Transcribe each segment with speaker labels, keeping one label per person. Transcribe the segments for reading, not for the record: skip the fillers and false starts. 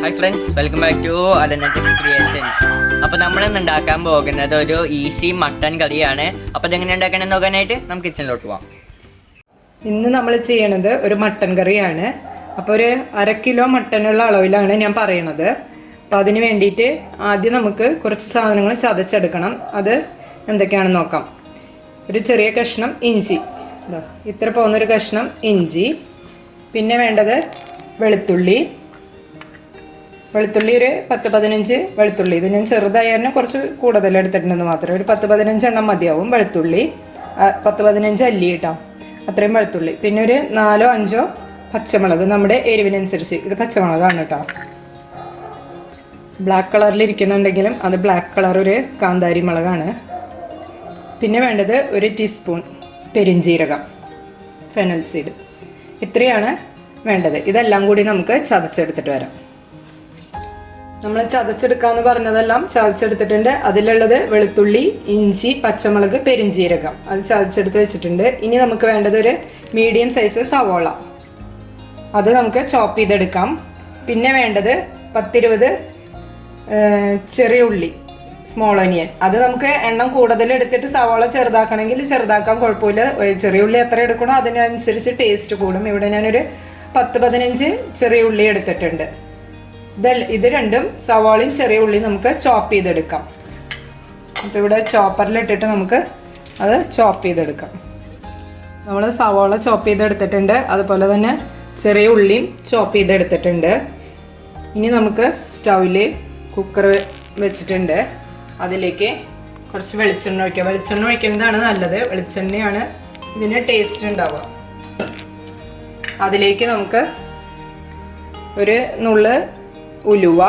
Speaker 1: Hi friends, welcome back to alanajax creationz. അപ്പോൾ നമ്മൾ ഇന്ന് ഉണ്ടാക്കാൻ പോകുന്നത് ഒരു ഈസി മട്ടൺ കറിയാണ്. അപ്പോൾ ഇതെങ്ങനെ ഉണ്ടാക്കണമെന്ന് നോക്കാനായിട്ട് നമുക്ക് കിച്ചണിലോട്ട് പോവാം.
Speaker 2: ഇന്ന് നമ്മൾ ചെയ്യണത് ഒരു മട്ടൺ കറിയാണ്. അപ്പോൾ ഒരു 1/2 കിലോ മട്ടനുള്ള അളവിലാണ് ഞാൻ പറയണത്. അപ്പോൾ അതിന് വേണ്ടിയിട്ട് ആദ്യം നമുക്ക് കുറച്ച് സാധനങ്ങൾ ചതച്ചെടുക്കണം. അത് എന്തൊക്കെയാണെന്ന് നോക്കാം. ഒരു ചെറിയ കഷ്ണം ഇഞ്ചി, ഇത്ര പോകുന്നൊരു കഷ്ണം ഇഞ്ചി. പിന്നെ വേണ്ടത് വെളുത്തുള്ളി ഒരു 10-15 വെളുത്തുള്ളി. ഇത് ഞാൻ ചെറുതായതിനെ കുറച്ച് കൂടുതൽ എടുത്തിട്ടുണ്ടെന്ന് മാത്രം. ഒരു 10-15 എണ്ണം മതിയാവും വെളുത്തുള്ളി. 10-15 അല്ലി കേട്ടോ, അത്രയും വെളുത്തുള്ളി. പിന്നെ ഒരു 4-5 പച്ചമുളക്, നമ്മുടെ എരിവിനനുസരിച്ച്. ഇത് പച്ചമുളകാണ് കേട്ടോ. ബ്ലാക്ക് കളറിൽ ഇരിക്കുന്നുണ്ടെങ്കിലും അത് ബ്ലാക്ക് കളർ ഒരു കാന്താരി മുളകാണ്. പിന്നെ വേണ്ടത് 1 ടീസ്പൂൺ പെരിഞ്ജീരകം, ഫെനൽ സീഡ്. ഇത്രയാണ് വേണ്ടത്. ഇതെല്ലാം കൂടി നമുക്ക് ചതച്ചെടുത്തിട്ട് വരാം. നമ്മൾ ചതച്ചെടുക്കാന്ന് പറഞ്ഞതെല്ലാം ചതച്ചെടുത്തിട്ടുണ്ട്. അതിലുള്ളത് വെളുത്തുള്ളി, ഇഞ്ചി, പച്ചമുളക്, പെരിഞ്ജീരകം, അത് ചതച്ചെടുത്ത് വെച്ചിട്ടുണ്ട്. ഇനി നമുക്ക് വേണ്ടത് ഒരു മീഡിയം സൈസ് സവോള, അത് നമുക്ക് ചോപ്പ് ചെയ്തെടുക്കാം. പിന്നെ വേണ്ടത് 10-20 ചെറിയ ഉള്ളി, സ്മോൾ ഒനിയൻ. അത് നമുക്ക് എണ്ണം കൂടുതൽ എടുത്തിട്ട് സവോള ചെറുതാക്കണമെങ്കിൽ ചെറുതാക്കാൻ കുഴപ്പമില്ല. ചെറിയ ഉള്ളി എത്ര എടുക്കണോ അതിനനുസരിച്ച് ടേസ്റ്റ് കൂടും. ഇവിടെ ഞാനൊരു 10-15 ചെറിയ ഉള്ളി എടുത്തിട്ടുണ്ട്. ഇത് രണ്ടും സവാളയും ചെറിയ ഉള്ളി നമുക്ക് ചോപ്പ് ചെയ്തെടുക്കാം. അപ്പോൾ ഇവിടെ ചോപ്പറിലിട്ടിട്ട് നമുക്ക് അത് ചോപ്പ് ചെയ്തെടുക്കാം. നമ്മൾ സവാള ചോപ്പ് ചെയ്തെടുത്തിട്ടുണ്ട്, അതുപോലെ തന്നെ ചെറിയ ഉള്ളിയും ചോപ്പ് ചെയ്തെടുത്തിട്ടുണ്ട്. ഇനി നമുക്ക് സ്റ്റൗവിൽ കുക്കർ വെച്ചിട്ടുണ്ട്. അതിലേക്ക് കുറച്ച് വെളിച്ചെണ്ണ ഒഴിക്കുക. വെളിച്ചെണ്ണ ഒഴിക്കുന്നതാണ് നല്ലത്, വെളിച്ചെണ്ണയാണ് ഇതിന് ടേസ്റ്റ് ഉണ്ടാവുക. അതിലേക്ക് നമുക്ക് ഒരു നുള്ള് ഉലുവ,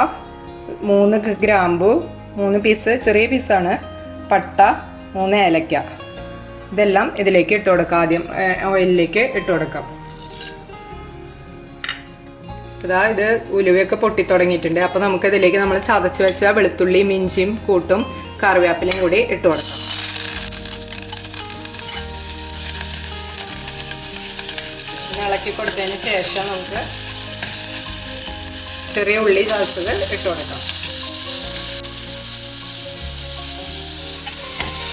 Speaker 2: 3 ഗ്രാമ്പു, 3 പീസ് ചെറിയ പീസാണ്, പട്ട, 3 ഏലക്ക, ഇതെല്ലാം ഇതിലേക്ക് ഇട്ട് കൊടുക്കാം. ആദ്യം ഓയിലിലേക്ക് ഇട്ട് കൊടുക്കാം. ഇത് ഉലുവയൊക്കെ പൊട്ടി തുടങ്ങിയിട്ടുണ്ട്. അപ്പോൾ നമുക്ക് ഇതിലേക്ക് നമ്മൾ ചതച്ച് വെച്ച വെളുത്തുള്ളിയും ഇഞ്ചിയും കൂട്ടും കറിവേപ്പിലയും കൂടി ഇട്ട് കൊടുക്കാം. ഇളക്കി കൊടുത്തതിന് ശേഷം നമുക്ക് ചെറിയ ഉള്ളി ചതച്ചത് ഇട്ട് കൊടുക്കാം.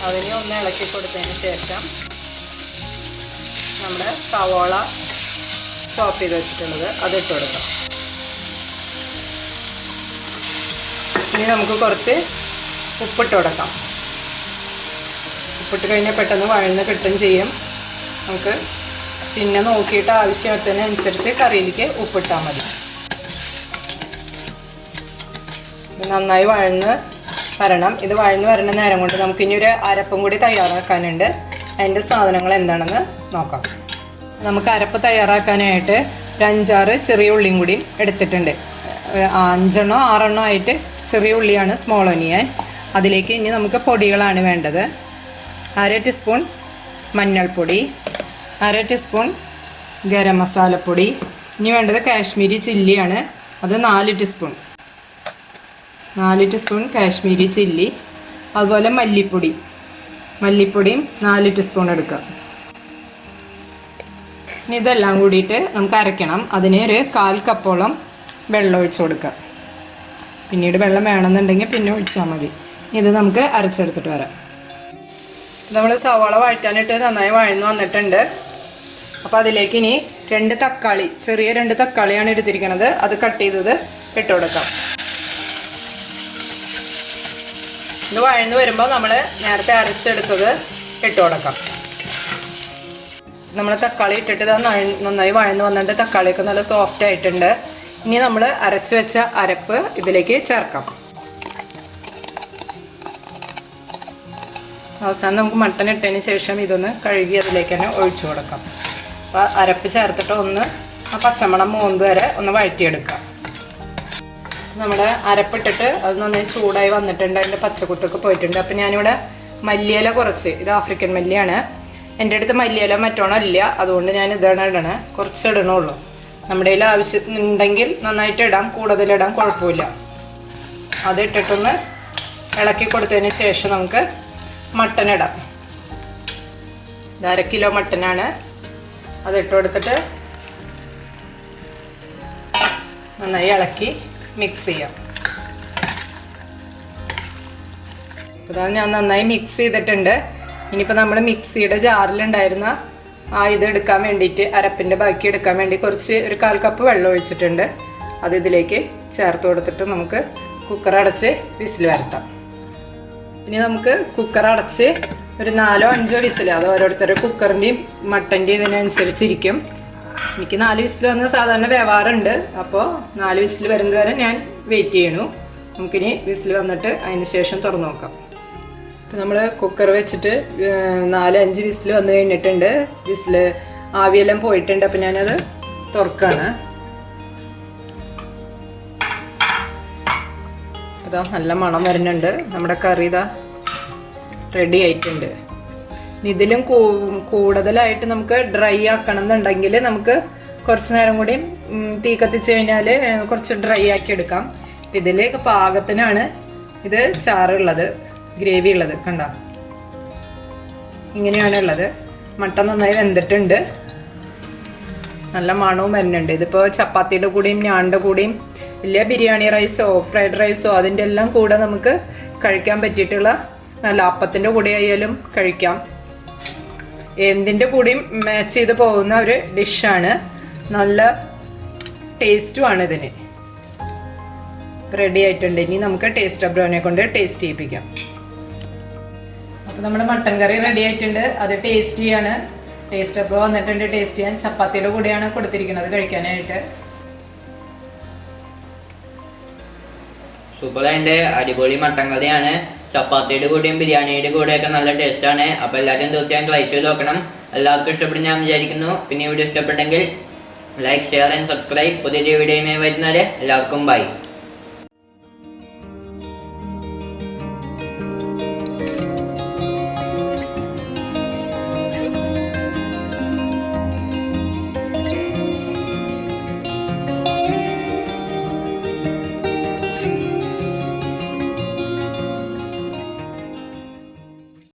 Speaker 2: അതിനെ ഒന്ന് ഇളക്കി കൊടുത്തതിന് ശേഷം നമ്മുടെ സവോള ചോപ്പ് ചെയ്ത് വെച്ചിട്ടുള്ളത് അത് ഇട്ട് കൊടുക്കാം. ഇനി നമുക്ക് കുറച്ച് ഉപ്പിട്ട് കൊടുക്കാം. ഉപ്പിട്ട് കഴിഞ്ഞാൽ പെട്ടെന്ന് വഴന്ന് കിട്ടുകയും ചെയ്യും. നമുക്ക് പിന്നെ നോക്കിയിട്ട് ആവശ്യത്തിനനുസരിച്ച് കറിയിലേക്ക് ഉപ്പിട്ടാൽ മതി. നന്നായി വഴന്ന് വരണം. ഇത് വഴന്ന് വരുന്ന നേരം കൊണ്ട് നമുക്കിനി ഒരു അരപ്പും കൂടി തയ്യാറാക്കാനുണ്ട്. അതിൻ്റെ സാധനങ്ങൾ എന്താണെന്ന് നോക്കാം. നമുക്ക് അരപ്പ് തയ്യാറാക്കാനായിട്ട് ഒരു 5-6 ചെറിയ ഉള്ളിയും കൂടി എടുത്തിട്ടുണ്ട്. 5-6 ആയിട്ട് ചെറിയ ഉള്ളിയാണ്, സ്മോൾ ഒനിയൻ. അതിലേക്ക് ഇനി നമുക്ക് പൊടികളാണ് വേണ്ടത്. 1/2 ടീസ്പൂൺ മഞ്ഞൾപ്പൊടി, 1/2 ടീസ്പൂൺ ഗരം മസാലപ്പൊടി. ഇനി വേണ്ടത് കാശ്മീരി ചില്ലിയാണ്, അത് 4 ടീസ്പൂൺ കാശ്മീരി ചില്ലി. അതുപോലെ മല്ലിപ്പൊടിയും 4 ടീസ്പൂൺ എടുക്കുക. ഇനി ഇതെല്ലാം കൂടിയിട്ട് നമുക്ക് അരയ്ക്കണം. അതിന് ഒരു 1/4 കപ്പോളം വെള്ളം ഒഴിച്ചു കൊടുക്കുക. പിന്നീട് വെള്ളം വേണമെന്നുണ്ടെങ്കിൽ പിന്നെ ഒഴിച്ചാൽ മതി. ഇത് നമുക്ക് അരച്ചെടുത്തിട്ട് വരാം. നമ്മൾ സവാള വഴറ്റാനിട്ട് നന്നായി വഴന്നു വന്നിട്ടുണ്ട്. അപ്പോൾ അതിലേക്ക് ഇനി 2 തക്കാളി, ചെറിയ 2 തക്കാളിയാണ് എടുത്തിരിക്കുന്നത്, അത് കട്ട് ചെയ്തത് ഇട്ട് കൊടുക്കാം. ഇത് വഴന്നു വരുമ്പോൾ നമ്മൾ നേരത്തെ അരച്ചെടുത്തത് ഇട്ട് കൊടുക്കാം. നമ്മൾ തക്കാളി ഇട്ടിട്ട് നന്നായി വഴന്നു വന്നിട്ട് തക്കാളിയൊക്കെ നല്ല സോഫ്റ്റ് ആയിട്ടുണ്ട്. ഇനി നമ്മൾ അരച്ച് വെച്ച അരപ്പ് ഇതിലേക്ക് ചേർക്കാം. അവസാനം നമുക്ക് മട്ടൻ ഇട്ടതിന് ശേഷം ഇതൊന്ന് കഴുകി അതിലേക്ക് തന്നെ ഒഴിച്ചു കൊടുക്കാം. അപ്പോൾ അരപ്പ് ചേർത്തിട്ട് ഒന്ന് ആ പച്ചമണം മൂന്ന് വരെ ഒന്ന് വഴറ്റിയെടുക്കാം. നമ്മുടെ അരപ്പിട്ടിട്ട് അത് നന്നായി ചൂടായി വന്നിട്ടുണ്ട്, അതിൻ്റെ പച്ചക്കുത്തൊക്കെ പോയിട്ടുണ്ട്. അപ്പോൾ ഞാനിവിടെ മല്ലിയില കുറച്ച്, ഇത് ആഫ്രിക്കൻ മല്ലിയാണ്. എൻ്റെ അടുത്ത് മല്ലിയില മറ്റോണം ഇല്ല, അതുകൊണ്ട് ഞാൻ ഇതാണ് ഇടണേ, കുറച്ച് ഇടണുള്ളൂ. നമ്മുടെ കയ്യിൽ ആവശ്യമുണ്ടെങ്കിൽ നന്നായിട്ട് ഇടാം, കൂടുതലിടാം, കുഴപ്പമില്ല. അത് ഇട്ടിട്ടൊന്ന് ഇളക്കി കൊടുത്തതിന് ശേഷം നമുക്ക് മട്ടൻ ഇടാം. 1/2 കിലോ മട്ടനാണ്, അത് ഇട്ട് കൊടുത്തിട്ട് നന്നായി ഇളക്കി മിക്സ് ചെയ്യാം. അതാണ് ഞാൻ നന്നായി മിക്സ് ചെയ്തിട്ടുണ്ട്. ഇനിയിപ്പോൾ നമ്മൾ മിക്സിയുടെ ജാറിലുണ്ടായിരുന്ന ഇത് എടുക്കാൻ വേണ്ടിയിട്ട്, അരപ്പിൻ്റെ ബാക്കി എടുക്കാൻ വേണ്ടി കുറച്ച് ഒരു 1/4 കപ്പ് വെള്ളം ഒഴിച്ചിട്ടുണ്ട്. അത് ഇതിലേക്ക് ചേർത്ത് കൊടുത്തിട്ട് നമുക്ക് കുക്കർ അടച്ച് വിസിൽ വരുത്താം. ഇനി നമുക്ക് കുക്കർ അടച്ച് ഒരു 4 or 5 വിസിൽ, അത് ഓരോരുത്തരുടെ കുക്കറിൻ്റെയും മട്ടൻ്റെയും ഇതിനനുസരിച്ചിരിക്കും. എനിക്ക് 4 വിസിൽ വന്ന് സാധാരണ വേവാറുണ്ട്. അപ്പോൾ 4 വിസിൽ വരുന്നത് വരെ ഞാൻ വെയിറ്റ് ചെയ്യണു. നമുക്കിനി വിസിൽ വന്നിട്ട് അതിന് ശേഷം തുറന്നു നോക്കാം. ഇപ്പം നമ്മൾ കുക്കർ വെച്ചിട്ട് 4-5 വിസിൽ വന്നു കഴിഞ്ഞിട്ടുണ്ട്. വിസിൽ ആവിയെല്ലാം പോയിട്ടുണ്ട്. അപ്പം ഞാനത് തുറക്കാണ്. ഇതാ നല്ല മണം വരുന്നുണ്ട്. നമ്മുടെ കറി ഇതാ റെഡി ആയിട്ടുണ്ട്. ഇതിലും കൂടുതലായിട്ട് നമുക്ക് ഡ്രൈ ആക്കണം എന്നുണ്ടെങ്കിൽ നമുക്ക് കുറച്ച് നേരം കൂടി തീ കത്തിച്ച് കഴിഞ്ഞാൽ കുറച്ച് ഡ്രൈ ആക്കി എടുക്കാം. ഇതിൽ പാകത്തിനാണ് ഇത് ചാറുള്ളത്, ഗ്രേവി ഉള്ളത്. കണ്ട, ഇങ്ങനെയാണ് ഉള്ളത്. മട്ടൻ നന്നായി വെന്തിട്ടുണ്ട്, നല്ല മണവും വരുന്നുണ്ട്. ഇതിപ്പോൾ ചപ്പാത്തിയുടെ കൂടെയും ഞാണിൻ്റെ കൂടെയും ഇല്ല ബിരിയാണി റൈസോ ഫ്രൈഡ് റൈസോ അതിൻ്റെ എല്ലാം കൂടെ നമുക്ക് കഴിക്കാൻ പറ്റിയിട്ടുള്ള, നല്ല അപ്പത്തിൻ്റെ കൂടെ ആയാലും കഴിക്കാം. എന്തിൻ്റെ കൂടെയും മാച്ച് ചെയ്ത് പോകുന്ന ഒരു ഡിഷാണ്. നല്ല ടേസ്റ്റുമാണ് ഇതിന്. റെഡി ആയിട്ടുണ്ട്. ഇനി നമുക്ക് ടേസ്റ്റ് ബ്രൗനെ കൊണ്ട് ടേസ്റ്റ് ചെയ്യിപ്പിക്കാം. അപ്പോൾ നമ്മുടെ മട്ടൻ കറി റെഡി ആയിട്ടുണ്ട്. അത് ടേസ്റ്റ് ചെയ്യാണ്. ടേസ്റ്റ് ബ്രോ വന്നിട്ടുണ്ട് ടേസ്റ്റ് ചെയ്യാൻ. ചപ്പാത്തിയുടെ കൂടെയാണ് കൊടുത്തിരിക്കുന്നത് കഴിക്കാനായിട്ട്.
Speaker 1: സൂപ്പറായിട്ട് അടിപൊളി മട്ടൻ കറിയാണ്. ചപ്പാത്തിയുടെ കൂടെയും ബിരിയാണിയുടെ കൂടെയൊക്കെ നല്ല ടേസ്റ്റാണ്. അപ്പോൾ എല്ലാവരും തീർച്ചയായും ട്രൈ ചെയ്ത് നോക്കണം. എല്ലാവർക്കും ഇഷ്ടപ്പെടും ഞാൻ വിചാരിക്കുന്നു. പിന്നെ വീഡിയോ ഇഷ്ടപ്പെട്ടെങ്കിൽ ലൈക്ക്, ഷെയർ ആൻഡ് സബ്സ്ക്രൈബ്. പുതിയ വീഡിയോയുമായി വരുന്നത് എല്ലാവർക്കും ബൈ.